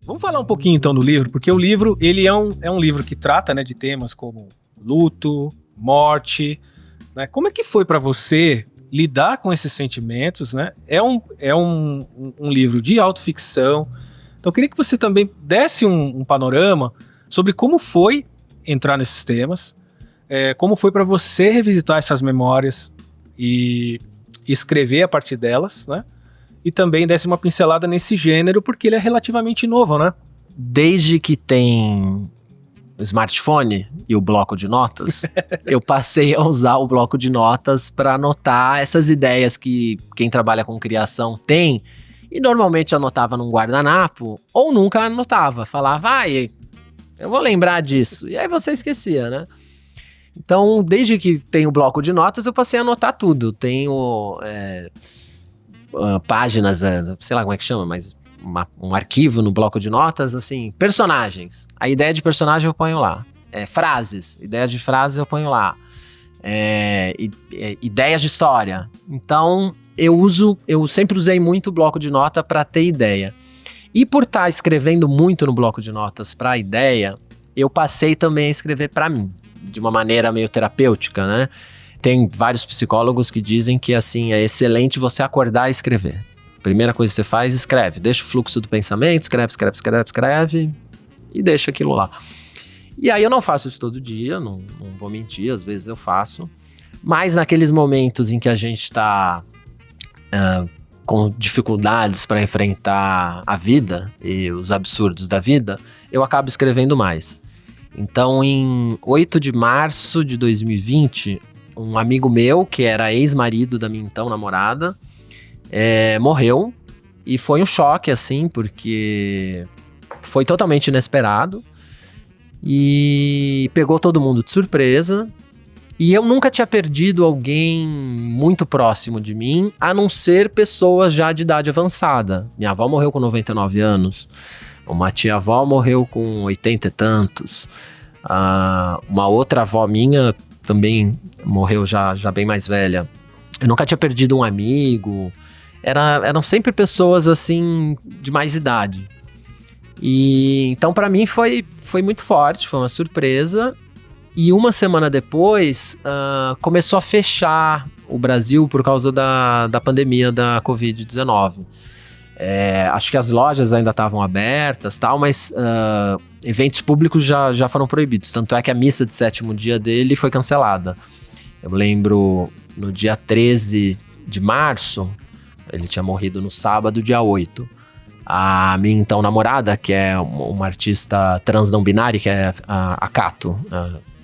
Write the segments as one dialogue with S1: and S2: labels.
S1: Vamos falar um pouquinho então do livro, porque o livro ele é um livro que trata, né, de temas como luto, morte, né? Como é que foi para você lidar com esses sentimentos, né? É um livro de autoficção, então eu queria que você também desse um panorama sobre como foi entrar nesses temas, como foi para você revisitar essas memórias e escrever a partir delas, né? E também desse uma pincelada nesse gênero, porque ele é relativamente novo, né?
S2: Desde que tem o smartphone e o bloco de notas, eu passei a usar o bloco de notas para anotar essas ideias que quem trabalha com criação tem. E normalmente anotava num guardanapo, ou nunca anotava. Falava, eu vou lembrar disso. E aí você esquecia, né? Então, desde que tem o bloco de notas, eu passei a anotar tudo. Tenho páginas, sei lá como é que chama, mas um arquivo no bloco de notas, assim, personagens. A ideia de personagem eu ponho lá. Frases, ideia de frases eu ponho lá. Ideias de história. Então, eu sempre usei muito o bloco de nota para ter ideia. E por estar escrevendo muito no bloco de notas para ideia, eu passei também a escrever para mim, de uma maneira meio terapêutica, né? Tem vários psicólogos que dizem que, assim, é excelente você acordar e escrever. Primeira coisa que você faz, escreve. Deixa o fluxo do pensamento, escreve e deixa aquilo lá. E aí eu não faço isso todo dia, não vou mentir, às vezes eu faço. Mas naqueles momentos em que a gente está com dificuldades para enfrentar a vida e os absurdos da vida, eu acabo escrevendo mais. Então, em 8 de março de 2020... um amigo meu, que era ex-marido da minha então namorada, morreu. E foi um choque, assim, porque foi totalmente inesperado. E pegou todo mundo de surpresa. E eu nunca tinha perdido alguém muito próximo de mim, a não ser pessoas já de idade avançada. Minha avó morreu com 99 anos. Uma tia-avó morreu com 80 e tantos. Uma outra avó minha também morreu já bem mais velha. Eu nunca tinha perdido um amigo. Eram sempre pessoas, assim, de mais idade. E então, para mim, foi muito forte, foi uma surpresa. E uma semana depois, começou a fechar o Brasil por causa da pandemia da Covid-19. Acho que as lojas ainda estavam abertas, tal, mas eventos públicos já foram proibidos. Tanto é que a missa de 7º dia dele foi cancelada. Eu lembro, no dia 13 de março, ele tinha morrido no sábado, dia 8. A minha então namorada, que é uma artista trans não binária, que é a Cato.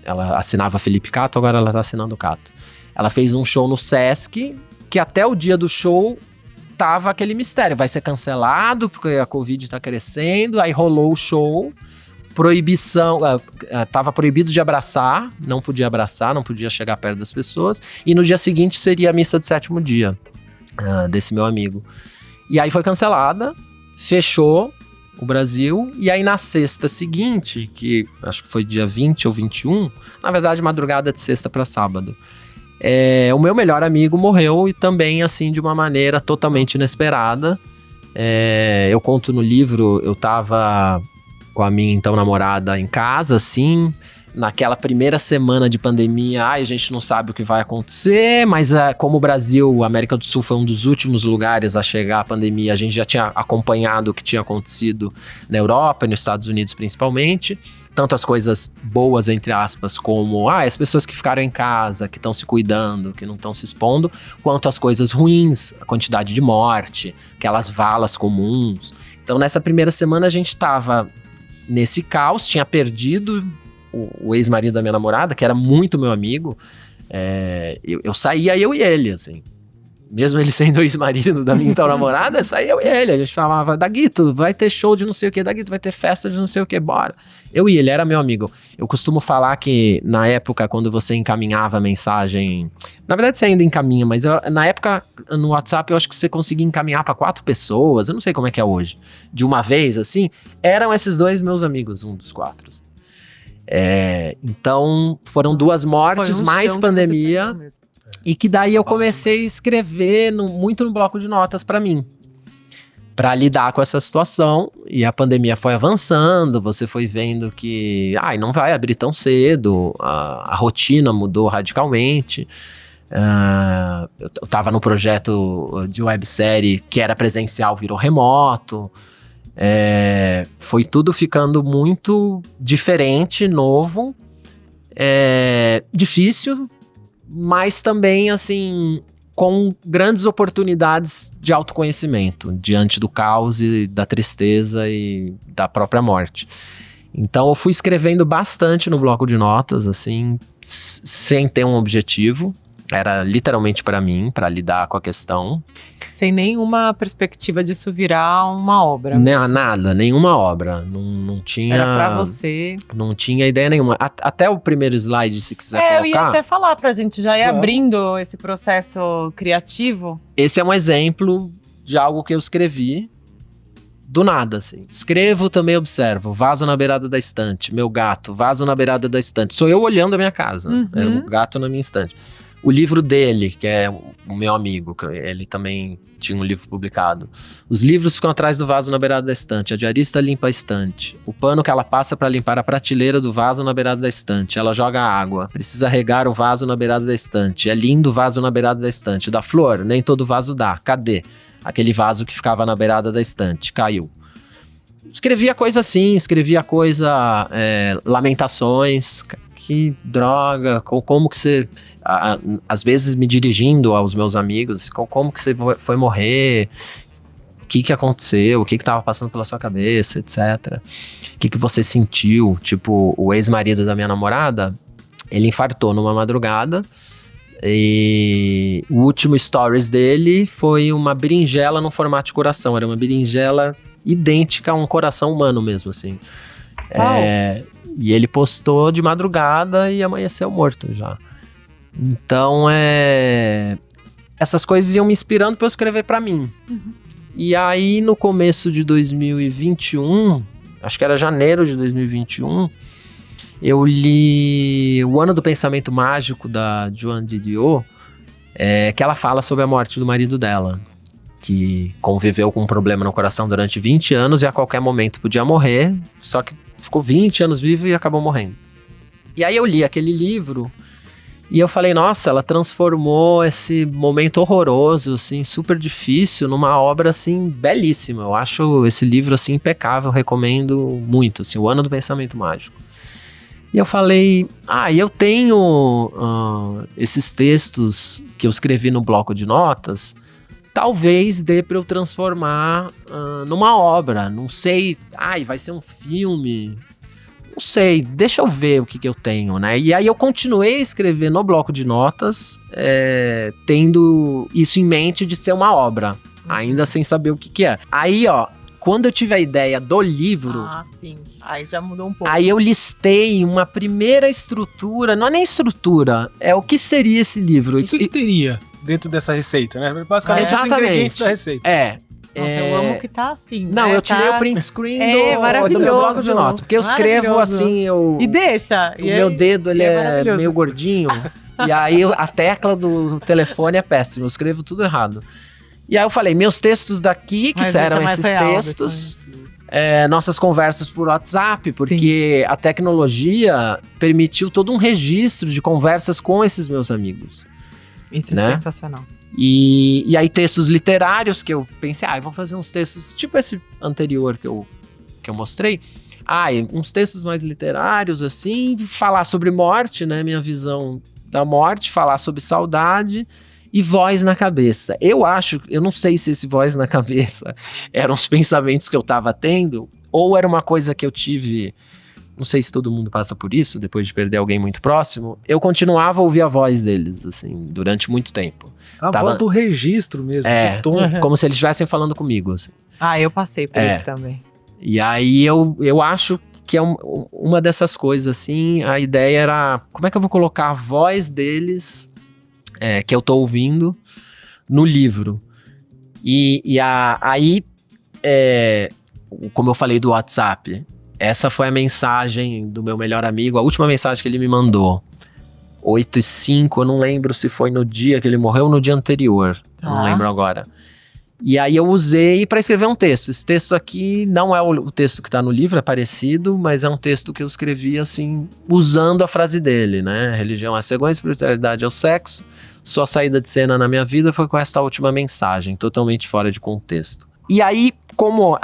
S2: Ela assinava Felipe Cato, agora ela tá assinando Cato. Ela fez um show no Sesc, que até o dia do show tava aquele mistério. Vai ser cancelado, porque a Covid tá crescendo, aí rolou o show. Proibição, tava proibido de abraçar, não podia chegar perto das pessoas, e no dia seguinte seria a missa de 7º dia desse meu amigo. E aí foi cancelada, fechou o Brasil, e aí na sexta seguinte, que acho que foi dia 20 ou 21, na verdade madrugada de sexta para sábado, o meu melhor amigo morreu, e também assim de uma maneira totalmente inesperada. Eu conto no livro, eu tava com a minha então namorada em casa, assim, naquela primeira semana de pandemia. A gente não sabe o que vai acontecer, mas como o Brasil, a América do Sul foi um dos últimos lugares a chegar à pandemia, a gente já tinha acompanhado o que tinha acontecido na Europa e nos Estados Unidos principalmente, tanto as coisas boas, entre aspas, como as pessoas que ficaram em casa, que estão se cuidando, que não estão se expondo, quanto as coisas ruins, a quantidade de morte, aquelas valas comuns. Então nessa primeira semana a gente estava nesse caos, tinha perdido o ex-marido da minha namorada, que era muito meu amigo. Eu saía, eu e ele, assim. Mesmo ele sendo o ex-marido da minha então namorada, saía eu e ele. A gente falava, Daguito, vai ter show de não sei o que, Daguito, vai ter festa de não sei o que, bora. Eu e ele, era meu amigo. Eu costumo falar que na época, quando você encaminhava a mensagem... Na verdade, você ainda encaminha, mas na época, no WhatsApp, eu acho que você conseguia encaminhar para 4 pessoas. Eu não sei como é que é hoje. De uma vez, assim, eram esses 2 meus amigos, um dos 4. Então, foram 2 mortes, mais pandemia... E que daí eu comecei a escrever muito no bloco de notas pra mim. para lidar com essa situação. E a pandemia foi avançando, você foi vendo que não vai abrir tão cedo, a rotina mudou radicalmente. Eu estava no projeto de websérie que era presencial, virou remoto. Foi tudo ficando muito diferente, novo, difícil, mas também assim, com grandes oportunidades de autoconhecimento diante do caos e da tristeza e da própria morte. Então eu fui escrevendo bastante no bloco de notas, assim, sem ter um objetivo. Era literalmente para mim, para lidar com a questão.
S3: Sem nenhuma perspectiva disso virar uma obra.
S2: Nada, nenhuma obra. Não tinha...
S3: Era pra você.
S2: Não tinha ideia nenhuma. Até o primeiro slide, se quiser colocar.
S3: Eu ia até falar pra gente já ir abrindo esse processo criativo.
S2: Esse é um exemplo de algo que eu escrevi do nada, assim. Escrevo, também observo. Vaso na beirada da estante. Meu gato, vaso na beirada da estante. Sou eu olhando a minha casa. Era um gato na minha estante. O livro dele, que é o meu amigo, que ele também tinha um livro publicado. Os livros ficam atrás do vaso na beirada da estante. A diarista limpa a estante. O pano que ela passa para limpar a prateleira do vaso na beirada da estante. Ela joga água. Precisa regar o vaso na beirada da estante. É lindo o vaso na beirada da estante. Da flor, nem todo vaso dá. Cadê? Aquele vaso que ficava na beirada da estante. Caiu. Escrevia coisa assim, lamentações. Que droga, como que você... às vezes me dirigindo aos meus amigos, como que você foi morrer, o que aconteceu, o que estava passando pela sua cabeça, etc. O que você sentiu? Tipo, o ex-marido da minha namorada, ele infartou numa madrugada e o último stories dele foi uma berinjela no formato de coração, era uma berinjela idêntica a um coração humano mesmo, assim. E ele postou de madrugada e amanheceu morto já. Então, essas coisas iam me inspirando para eu escrever para mim. E aí, no começo de 2021, acho que era janeiro de 2021, eu li O Ano do Pensamento Mágico, da Joan Didion, que ela fala sobre a morte do marido dela, que conviveu com um problema no coração durante 20 anos e a qualquer momento podia morrer, só que ficou 20 anos vivo e acabou morrendo. E aí eu li aquele livro e eu falei, nossa, ela transformou esse momento horroroso, assim, super difícil, numa obra, assim, belíssima. Eu acho esse livro, assim, impecável, recomendo muito, assim, O Ano do Pensamento Mágico. E eu falei, eu tenho esses textos que eu escrevi no bloco de notas, talvez dê para eu transformar numa obra. Não sei, vai ser um filme, não sei, deixa eu ver o que eu tenho, né? E aí eu continuei a escrever no bloco de notas, tendo isso em mente de ser uma obra, ainda sem saber o que é. Aí, quando eu tive a ideia do livro...
S3: sim. Aí já mudou um pouco.
S2: Aí eu listei uma primeira estrutura, não é nem estrutura, é o que seria esse livro.
S1: O que teria dentro dessa receita, né? Basicamente, os ingredientes da receita.
S3: Nossa, eu amo que tá assim.
S2: Não, eu tirei o print screen do meu bloco de notas. Porque eu escrevo assim,
S3: E deixa.
S2: O meu dedo, ele é meio gordinho. E aí a tecla do telefone é péssima. Eu escrevo tudo errado. E aí eu falei, meus textos daqui, que eram esses textos... nossas conversas por WhatsApp, porque a tecnologia permitiu todo um registro de conversas com esses meus amigos.
S3: Isso é sensacional.
S2: E aí textos literários que eu pensei, vou fazer uns textos tipo esse anterior que eu mostrei. Uns textos mais literários, assim, falar sobre morte, né, minha visão da morte, falar sobre saudade e voz na cabeça. Eu não sei se esse voz na cabeça eram os pensamentos que eu tava tendo, ou era uma coisa que eu tive, não sei se todo mundo passa por isso, depois de perder alguém muito próximo, eu continuava a ouvir a voz deles, assim, durante muito tempo.
S1: Voz do registro mesmo, do tom.
S2: Como se eles estivessem falando comigo, assim.
S3: Eu passei por isso também.
S2: E aí eu acho que é uma dessas coisas, assim, a ideia era, como é que eu vou colocar a voz deles, que eu tô ouvindo, no livro. Aí, como eu falei do WhatsApp, essa foi a mensagem do meu melhor amigo, a última mensagem que ele me mandou. 8h05, eu não lembro se foi no dia que ele morreu ou no dia anterior. Eu não lembro agora. E aí eu usei para escrever um texto. Esse texto aqui não é o texto que está no livro, é parecido, mas é um texto que eu escrevi assim, usando a frase dele, né? Religião é cegonha, espiritualidade é o sexo. Sua saída de cena na minha vida foi com esta última mensagem, totalmente fora de contexto. E aí, como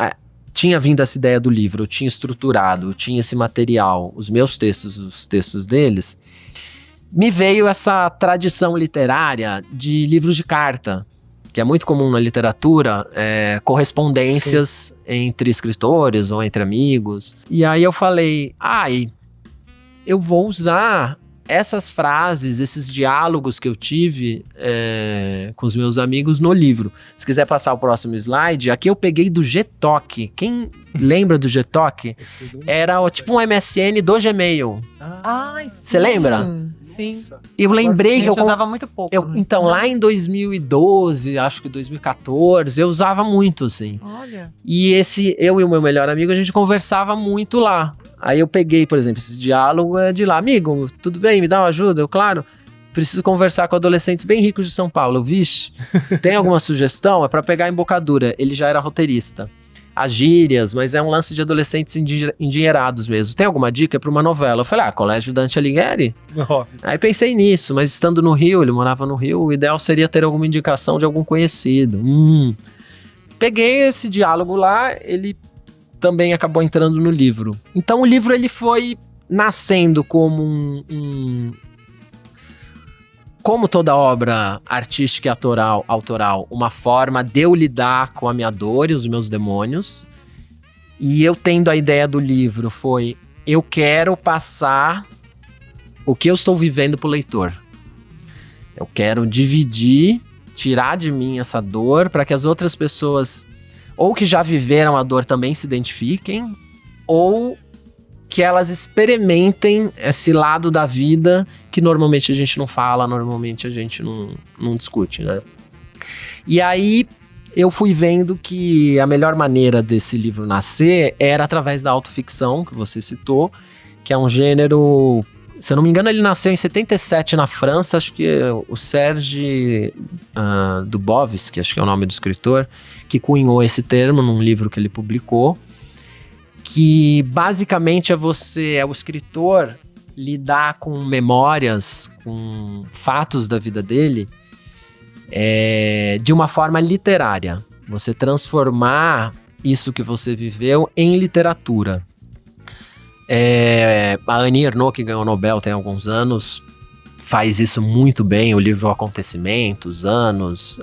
S2: tinha vindo essa ideia do livro, eu tinha estruturado, eu tinha esse material, os meus textos, os textos deles, me veio essa tradição literária de livros de carta, que é muito comum na literatura, correspondências entre escritores ou entre amigos. E aí eu falei, eu vou usar essas frases, esses diálogos que eu tive com os meus amigos no livro. Se quiser passar o próximo slide, aqui eu peguei do Gtalk. Quem lembra do Gtalk? Era tipo um MSN do Gmail. Você lembra?
S3: Sim.
S2: Eu lembrei que eu
S3: usava muito pouco.
S2: Então, lá em 2012, acho que 2014, eu usava muito, assim.
S3: Olha.
S2: E eu e o meu melhor amigo, a gente conversava muito lá. Aí eu peguei, por exemplo, esse diálogo de lá. Amigo, tudo bem? Me dá uma ajuda? Eu, claro, preciso conversar com adolescentes bem ricos de São Paulo. Vixe, tem alguma sugestão? É pra pegar a embocadura. Ele já era roteirista. As gírias, mas é um lance de adolescentes endinheirados mesmo. Tem alguma dica para uma novela? Eu falei, Colégio Dante Alighieri?
S1: Óbvio.
S2: Aí pensei nisso, mas estando no Rio, ele morava no Rio, o ideal seria ter alguma indicação de algum conhecido. Peguei esse diálogo lá, ele também acabou entrando no livro. Então o livro ele foi nascendo como como toda obra artística e autoral, uma forma de eu lidar com a minha dor e os meus demônios. E eu tendo a ideia do livro foi, eu quero passar o que eu estou vivendo pro leitor. Eu quero dividir, tirar de mim essa dor para que as outras pessoas, ou que já viveram a dor também se identifiquem, ou que elas experimentem esse lado da vida que normalmente a gente não fala, normalmente a gente não discute, né? E aí eu fui vendo que a melhor maneira desse livro nascer era através da autoficção, que você citou, que é um gênero, se eu não me engano, ele nasceu em 77 na França, acho que o Serge Dubovsky, acho que é o nome do escritor, que cunhou esse termo num livro que ele publicou, que basicamente é o escritor lidar com memórias, com fatos da vida dele, de uma forma literária. Você transformar isso que você viveu em literatura. A Annie Ernaux, que ganhou o Nobel tem alguns anos, faz isso muito bem, o livro Acontecimentos, Anos.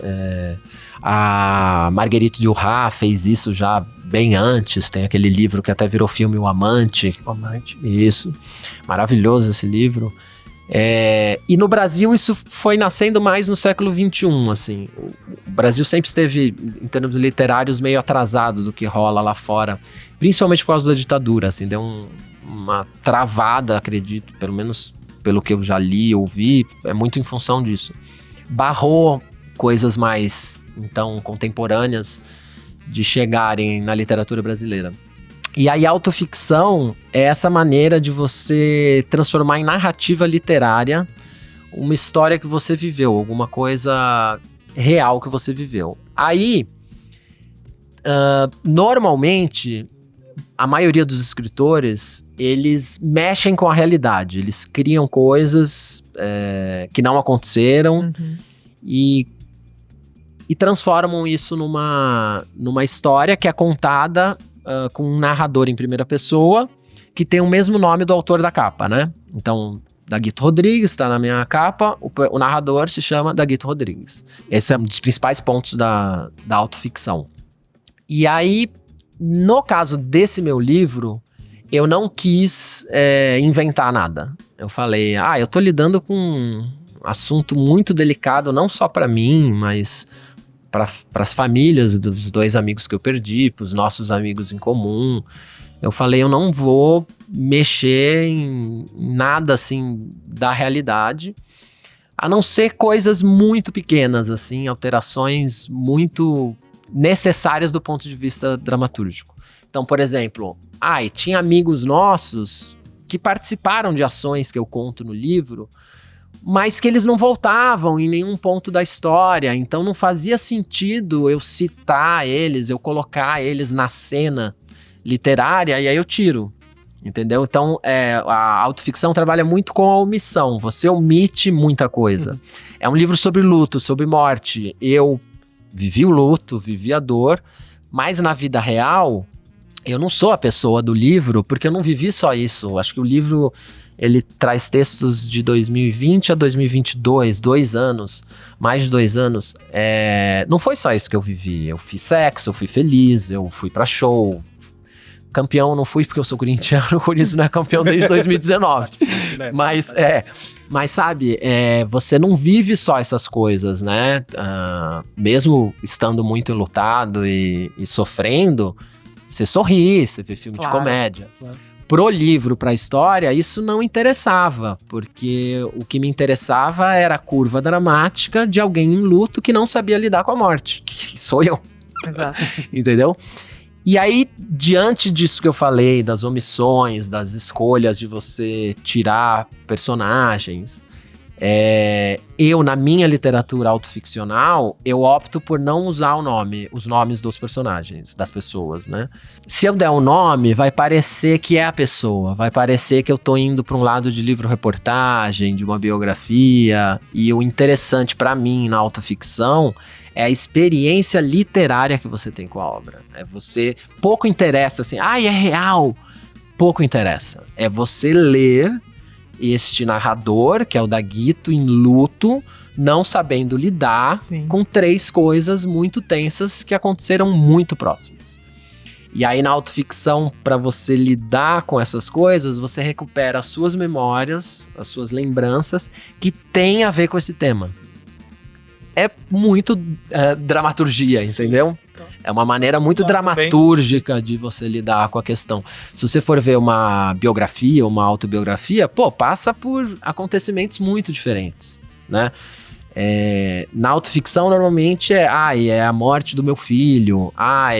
S2: A Marguerite Duras fez isso já bem antes, tem aquele livro que até virou filme, O Amante.
S1: O Amante.
S2: Isso, maravilhoso esse livro. E no Brasil isso foi nascendo mais no século XXI, assim. O Brasil sempre esteve, em termos literários, meio atrasado do que rola lá fora, principalmente por causa da ditadura, assim, deu uma travada, acredito, pelo menos pelo que eu já li, ouvi, é muito em função disso. Barrou coisas mais, então, contemporâneas de chegarem na literatura brasileira. E aí a autoficção é essa maneira de você transformar em narrativa literária uma história que você viveu, alguma coisa real que você viveu. Aí, normalmente, a maioria dos escritores, eles mexem com a realidade, eles criam coisas que não aconteceram e transformam isso numa história que é contada com um narrador em primeira pessoa, que tem o mesmo nome do autor da capa, né? Então, Daguito Rodrigues está na minha capa, o narrador se chama Daguito Rodrigues. Esse é um dos principais pontos da autoficção. E aí, no caso desse meu livro, eu não quis inventar nada. Eu falei, eu tô lidando com um assunto muito delicado, não só para mim, mas para as famílias dos dois amigos que eu perdi, para os nossos amigos em comum. Eu falei, eu não vou mexer em nada assim da realidade, a não ser coisas muito pequenas, assim, alterações muito necessárias do ponto de vista dramatúrgico. Então, por exemplo, tinha amigos nossos que participaram de ações que eu conto no livro, mas que eles não voltavam em nenhum ponto da história, então não fazia sentido eu citar eles, eu colocar eles na cena literária e aí eu tiro, entendeu? Então a autoficção trabalha muito com a omissão, você omite muita coisa. É um livro sobre luto, sobre morte. Eu vivi o luto, vivi a dor, mas na vida real eu não sou a pessoa do livro, porque eu não vivi só isso. Acho que o livro, ele traz textos de 2020 a 2022, 2 anos, mais de 2 anos. Não foi só isso que eu vivi. Eu fiz sexo, eu fui feliz, eu fui pra show. Campeão não fui porque eu sou corintiano, o Corinthians não é campeão desde 2019. Mas sabe, você não vive só essas coisas, né? Mesmo estando muito enlutado e sofrendo, você sorri, você vê filme de comédia.
S1: Claro.
S2: Pro livro, pra história, isso não interessava, porque o que me interessava era a curva dramática de alguém em luto que não sabia lidar com a morte, que sou eu.
S3: Exato.
S2: Entendeu? E aí, diante disso que eu falei, das omissões, das escolhas de você tirar personagens, eu, na minha literatura autoficcional, eu opto por não usar os nomes dos personagens, das pessoas, né? Se eu der um nome, vai parecer que é a pessoa, vai parecer que eu tô indo para um lado de livro-reportagem, de uma biografia, e o interessante para mim na autoficção é a experiência literária que você tem com a obra. Pouco interessa assim, é real. Pouco interessa. É você ler este narrador, que é o Daguito, em luto, não sabendo lidar com 3 coisas muito tensas que aconteceram muito próximas. E aí na autoficção, para você lidar com essas coisas, você recupera as suas memórias, as suas lembranças, que tem a ver com esse tema. É muito dramaturgia, entendeu? É uma maneira muito dramatúrgica de você lidar com a questão. Se você for ver uma biografia, uma autobiografia, passa por acontecimentos muito diferentes, né? Na autoficção, normalmente é a morte do meu filho,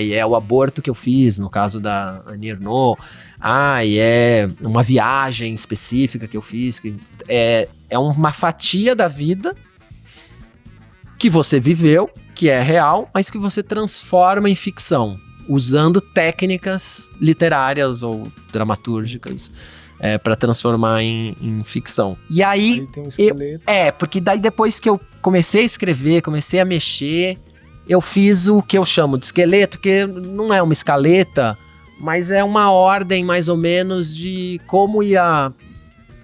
S2: é o aborto que eu fiz, no caso da Annie Ernaux, é uma viagem específica que eu fiz, é uma fatia da vida que você viveu, que é real, mas que você transforma em ficção, usando técnicas literárias ou dramatúrgicas para transformar em ficção. E aí
S1: tem um esqueleto.
S2: Porque daí depois que eu comecei a escrever, comecei a mexer, eu fiz o que eu chamo de esqueleto, que não é uma escaleta, mas é uma ordem mais ou menos de como ia,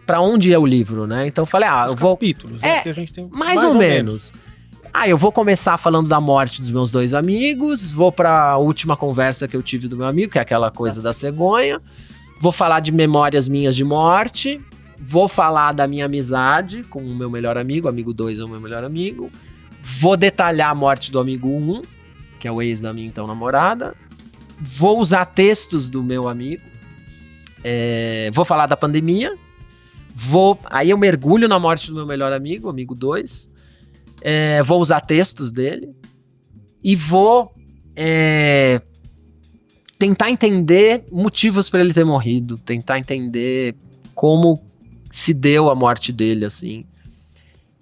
S2: para onde ia o livro, né? Então eu falei, eu vou...
S1: capítulos, né? Que a gente tem
S2: mais ou menos. Eu vou começar falando da morte dos meus 2 amigos, vou pra última conversa que eu tive do meu amigo, que é aquela coisa da cegonha, vou falar de memórias minhas de morte, vou falar da minha amizade com o meu melhor amigo 2 é o meu melhor amigo, vou detalhar a morte do amigo 1, que é o ex da minha então namorada, vou usar textos do meu amigo, vou falar da pandemia, aí eu mergulho na morte do meu melhor amigo 2, vou usar textos dele e vou tentar entender motivos para ele ter morrido, tentar entender como se deu a morte dele, assim.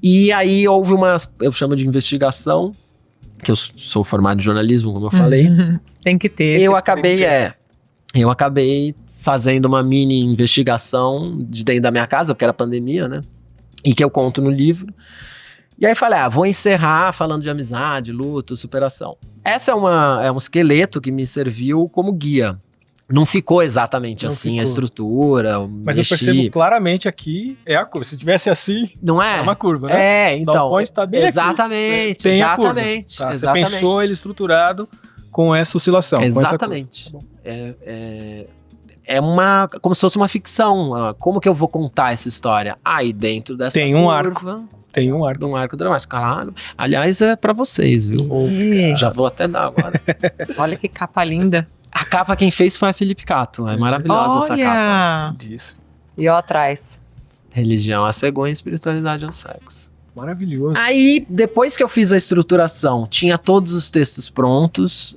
S2: E aí houve eu chamo de investigação, que eu sou formado em jornalismo, como eu falei.
S3: Tem que ter.
S2: Eu acabei fazendo uma mini investigação de dentro da minha casa, porque era pandemia, né? E que eu conto no livro. E aí falei, vou encerrar falando de amizade, luto, superação. Essa é um esqueleto que me serviu como guia. Não ficou exatamente assim a estrutura.
S1: Mas eu percebo claramente aqui é a curva. Se tivesse assim,
S2: não é
S1: uma curva, né?
S2: Então.
S1: Pode estar bem
S2: exatamente,
S1: aqui, né? Tem
S2: exatamente,
S1: a curva, tá?
S2: exatamente.
S1: Você pensou ele estruturado com essa oscilação.
S2: Exatamente.
S1: Com
S2: Como se fosse uma ficção. Como que eu vou contar essa história? E dentro dessa
S1: tem
S2: curva...
S1: Tem um arco.
S2: De um arco dramático. Claro. Aliás, é pra vocês, viu? Já vou até dar agora.
S3: Olha que capa linda.
S2: A capa quem fez foi a Felipe Cato. É maravilhosa essa capa.
S3: Disso. E ó atrás.
S2: Religião à cegonha e espiritualidade ao sexo.
S1: Maravilhoso.
S2: Aí, depois que eu fiz a estruturação, tinha todos os textos prontos.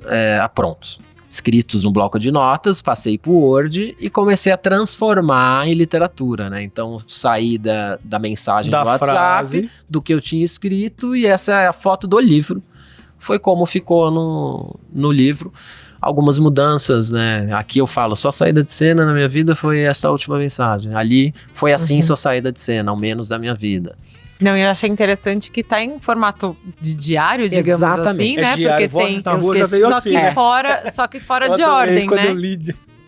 S2: escritos no bloco de notas, passei pro Word e comecei a transformar em literatura, né? Então, saí da mensagem
S1: Da
S2: do WhatsApp,
S1: frase.
S2: do que eu tinha escrito, e essa é a foto do livro. Foi como ficou no livro. Algumas mudanças, né? Aqui eu falo, sua saída de cena na minha vida foi essa última mensagem. Ali foi assim sua saída de cena, ao menos da minha vida.
S3: Não, eu achei interessante que tá em formato de diário, digamos
S2: Exatamente.
S3: assim, né?
S1: É diário,
S3: Porque
S1: Vozes
S3: tem.
S1: na Rua já veio
S3: Só
S1: assim,
S3: que
S1: né?
S3: só que fora
S1: Eu
S3: de
S1: adorei
S3: ordem,
S1: quando
S3: né?
S1: eu li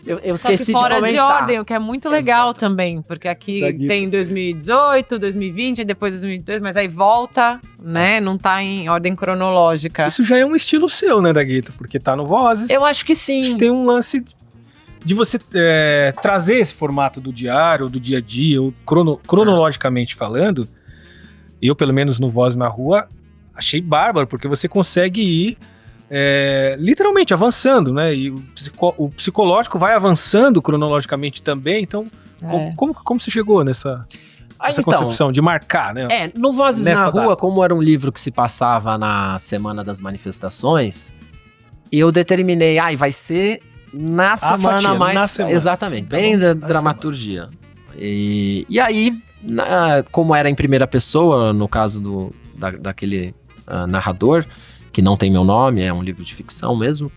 S2: Eu
S3: Só que
S2: esqueci
S3: fora
S2: de
S3: de
S2: comentar.
S3: ordem, o que é muito legal
S2: Exato.
S3: também, porque aqui
S1: Da Guita.
S3: tem 2018, 2020, e depois 2022, mas aí volta, né? Não tá em ordem cronológica.
S1: Isso já é um estilo seu, né, Daguito? Porque tá no Vozes.
S2: Eu acho que
S1: Acho
S2: sim.
S1: que tem um lance de você trazer esse formato do diário, do dia a dia, ou cronologicamente falando. Eu, pelo menos no Voz na Rua, achei bárbaro, porque você consegue ir literalmente avançando, né? E o psicológico vai avançando cronologicamente também. Então, como você chegou nessa concepção de marcar, né?
S2: No Vozes
S1: Nesta
S2: na Rua,
S1: data.
S2: como era um livro que se passava na Semana das Manifestações, eu determinei, vai ser na semana
S1: fatia,
S2: mais...
S1: na semana.
S2: Exatamente,
S1: Tá
S2: bem
S1: bom,
S2: da
S1: na
S2: dramaturgia. E aí, como era em primeira pessoa, no caso daquele narrador, que não tem meu nome, é um livro de ficção mesmo,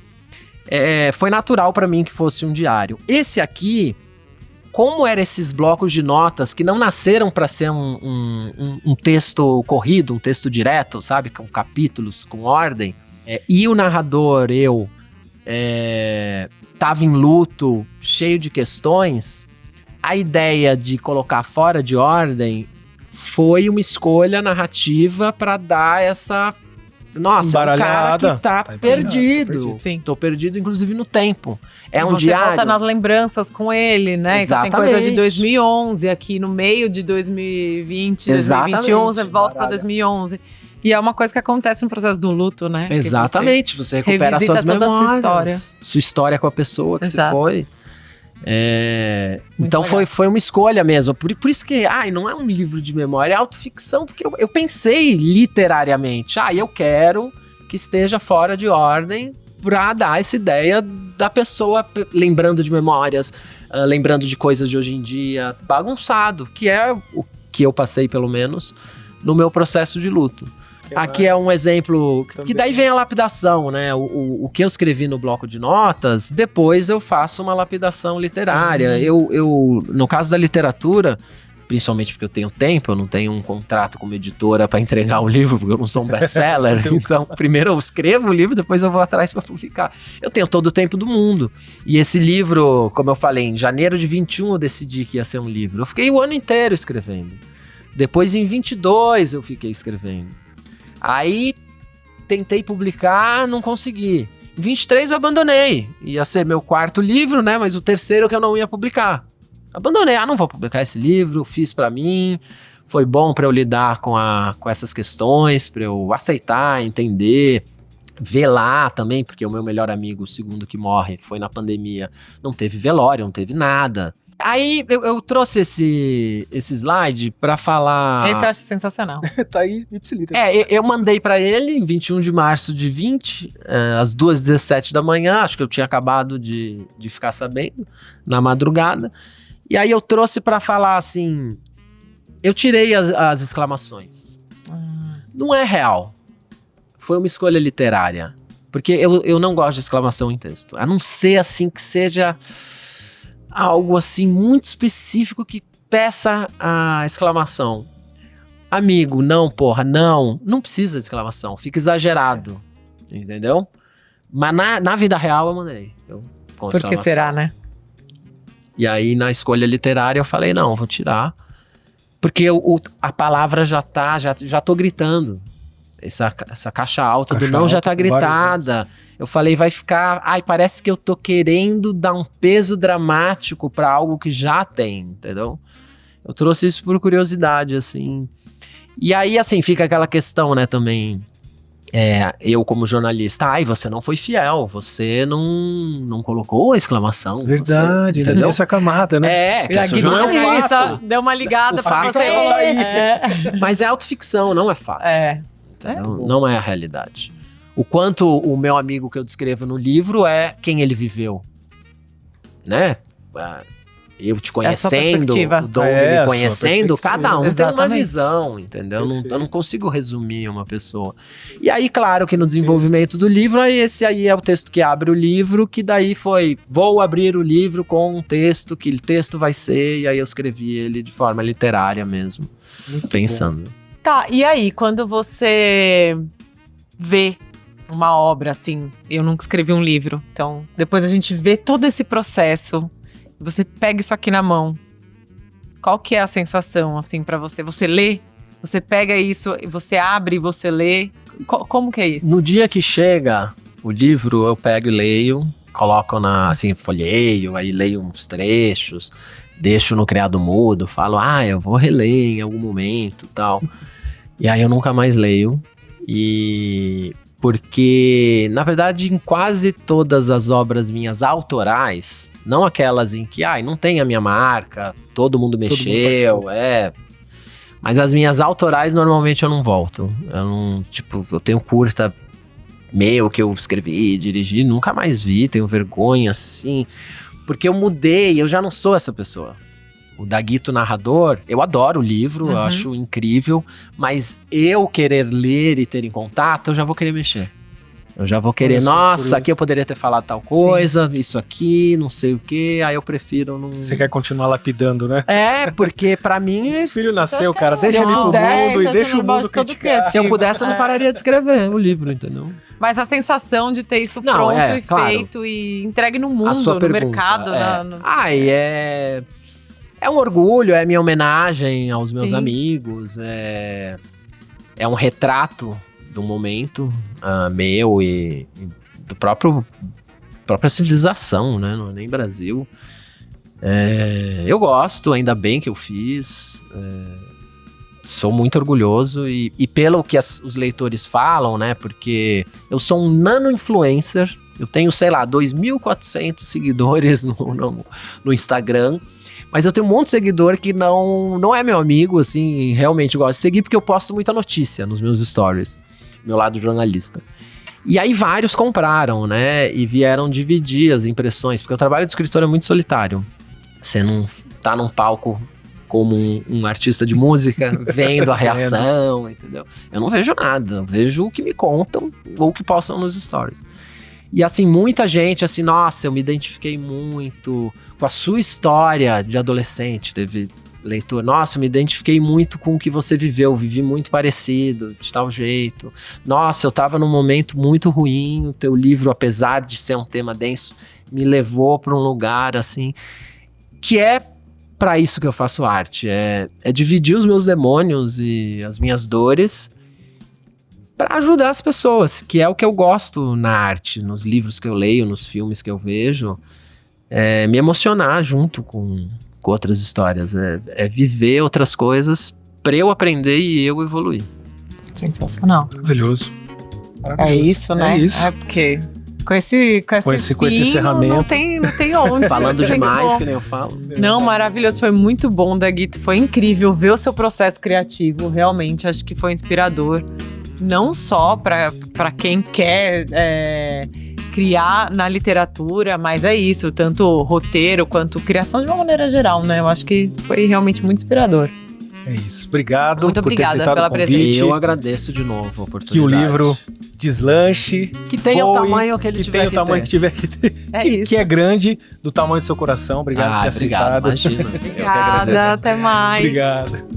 S2: foi natural pra mim que fosse um diário. Esse aqui, como eram esses blocos de notas que não nasceram pra ser um texto corrido, um texto direto, sabe, com capítulos, com ordem, e o narrador, eu, tava em luto, cheio de questões, a ideia de colocar fora de ordem foi uma escolha narrativa pra dar essa... Nossa, é um cara
S1: Embaralhada.
S2: que tá perdido.
S3: Sim.
S2: Tô perdido, inclusive, no tempo. É um
S3: Você
S2: diário.
S3: volta nas lembranças com ele, né? Então tem
S2: Exatamente.
S3: coisa de 2011 aqui no meio de 2020, 2021, você volta pra 2011. E é uma coisa que acontece no processo do luto, né? Que
S2: Exatamente, você recupera
S3: revisita
S2: suas
S3: toda a sua
S2: memórias,
S3: história.
S2: sua história com a pessoa que
S3: Exato.
S2: se foi. Então
S3: legal.
S2: foi uma escolha mesmo. Por isso que não é um livro de memória, é autoficção, porque eu pensei literariamente, eu quero que esteja fora de ordem pra dar essa ideia da pessoa lembrando de memórias, lembrando de coisas de hoje em dia, bagunçado, que é o que eu passei, pelo menos, no meu processo de luto. Aqui é um exemplo, que daí vem a lapidação, né? O que eu escrevi no bloco de notas, depois eu faço uma lapidação literária. Eu, no caso da literatura, principalmente porque eu tenho tempo, eu não tenho um contrato com uma editora para entregar o livro, porque eu não sou um best-seller. Então, primeiro eu escrevo o livro, depois eu vou atrás para publicar. Eu tenho todo o tempo do mundo. E esse livro, como eu falei, em janeiro de 21 eu decidi que ia ser um livro. Eu fiquei o ano inteiro escrevendo. Depois, em 22, eu fiquei escrevendo. Aí, tentei publicar, não consegui. Em 23 eu abandonei. Ia ser meu quarto livro, né? Mas o terceiro que eu não ia publicar. Abandonei. Não vou publicar esse livro, fiz pra mim. Foi bom pra eu lidar com essas questões, pra eu aceitar, entender, ver lá também, porque o meu melhor amigo, o segundo que morre, foi na pandemia. Não teve velório, não teve nada. Aí eu trouxe esse slide pra falar...
S3: Esse eu acho sensacional.
S1: Tá aí, ipsiliter.
S2: Eu mandei pra ele em 21 de março de 20, às 2h17 da manhã, acho que eu tinha acabado de ficar sabendo, na madrugada. E aí eu trouxe pra falar assim, eu tirei as exclamações. Não é real. Foi uma escolha literária. Porque eu não gosto de exclamação em texto. A não ser assim que seja... algo assim muito específico que peça a exclamação. Amigo, não, porra, não precisa de exclamação, fica exagerado, entendeu? Mas na vida real eu mandei. Com
S3: Por que
S2: exclamação.
S3: será, né?
S2: E aí na escolha literária eu falei, não, vou tirar, porque a palavra já tô gritando. Essa caixa alta do não já tá gritada. Eu falei, vai ficar... parece que eu tô querendo dar um peso dramático pra algo que já tem, entendeu? Eu trouxe isso por curiosidade, assim. E aí, assim, fica aquela questão, né, também... eu como jornalista, você não foi fiel, você não colocou a exclamação.
S1: Verdade,
S2: você,
S1: ainda tem essa camada, né?
S2: que eu sou
S1: não é
S2: jornalista.
S1: fato.
S3: Deu uma ligada
S2: O
S3: pra
S2: fato
S3: você.
S2: é isso. Mas é autoficção, não é fato.
S3: É.
S2: Entendeu? Não é a realidade. O quanto o meu amigo que eu descrevo no livro é quem ele viveu, né? Eu te conhecendo, o Doug me conhecendo, cada um tem uma visão, entendeu? Eu não consigo resumir uma pessoa. E aí, claro que no desenvolvimento do livro, esse aí é o texto que abre o livro, que daí foi, vou abrir o livro com um texto, que texto vai ser, e aí eu escrevi ele de forma literária mesmo, muito pensando. Bom.
S3: Tá, e aí, quando você vê uma obra assim, eu nunca escrevi um livro, então depois a gente vê todo esse processo, você pega isso aqui na mão, qual que é a sensação assim pra você? Você lê? Você pega isso, você abre, você lê? Como que é isso?
S2: No dia que chega o livro, eu pego e leio, coloco assim, folheio, aí leio uns trechos, deixo no criado mudo, falo, eu vou reler em algum momento, tal. E aí eu nunca mais leio, porque, na verdade, em quase todas as obras minhas autorais, não aquelas em que, não tem a minha marca, todo mundo mexeu, mas as minhas autorais, normalmente eu não volto. Eu tenho curta meu que eu escrevi, dirigi, nunca mais vi, tenho vergonha, assim, porque eu mudei, eu já não sou essa pessoa. O Daguito narrador, eu adoro o livro, eu acho incrível, mas eu querer ler e ter em contato, eu já vou querer mexer. Eu já vou querer, nossa, aqui eu poderia ter falado tal coisa, isso aqui, não sei o quê, aí eu prefiro não...
S1: Você quer continuar lapidando, né?
S2: Porque pra mim...
S1: O filho nasceu, cara, deixa ele pro mundo e deixa o mundo criticar.
S2: Se eu pudesse, eu não pararia de escrever o livro, entendeu?
S3: Mas a sensação de ter isso pronto e feito e entregue no mundo, no mercado...
S2: É um orgulho, é minha homenagem aos meus amigos, é um retrato do momento meu e do própria civilização, né? Não é nem Brasil. Eu gosto, ainda bem que eu fiz, sou muito orgulhoso e pelo que os leitores falam, né? Porque eu sou um nano-influencer, eu tenho, 2.400 seguidores no Instagram. Mas eu tenho um monte de seguidor que não é meu amigo, assim, realmente gosto de seguir, porque eu posto muita notícia nos meus stories, meu lado jornalista. E aí vários compraram, né, e vieram dividir as impressões, porque o trabalho de escritor é muito solitário. Você não tá num palco como um artista de música, vendo a reação, entendeu? Eu não vejo nada, eu vejo o que me contam ou o que postam nos stories. E assim, muita gente, assim, nossa, eu me identifiquei muito com a sua história de adolescente. Teve leitor, nossa, eu me identifiquei muito com o que você viveu, vivi muito parecido, de tal jeito. Nossa, eu tava num momento muito ruim, o teu livro, apesar de ser um tema denso, me levou para um lugar, assim, que é para isso que eu faço arte. É dividir os meus demônios e as minhas dores para ajudar as pessoas, que é o que eu gosto na arte, nos livros que eu leio, nos filmes que eu vejo, me emocionar junto com outras histórias, viver outras coisas para eu aprender e eu evoluir.
S3: Sensacional.
S1: Maravilhoso.
S3: É isso, né?
S1: É isso.
S3: Porque com esse
S1: encerramento
S3: não tem onde.
S2: Falando demais, que nem eu falo.
S3: Não, maravilhoso, foi muito bom, Daguito, foi incrível ver o seu processo criativo, realmente, acho que foi inspirador. Não só para quem quer criar na literatura, mas é isso, tanto roteiro quanto criação de uma maneira geral, né? Eu acho que foi realmente muito inspirador.
S1: É isso. Obrigado.
S3: Muito obrigada pela presença.
S2: Eu agradeço de novo a oportunidade.
S1: Que o livro deslanche.
S2: Que tenha o tamanho que ele tiver que ter.
S1: Que tiver que ter. Que é grande, do tamanho do seu coração. Obrigado por ter aceitado.
S2: Imagina.
S3: Obrigada, até mais.
S1: Obrigado.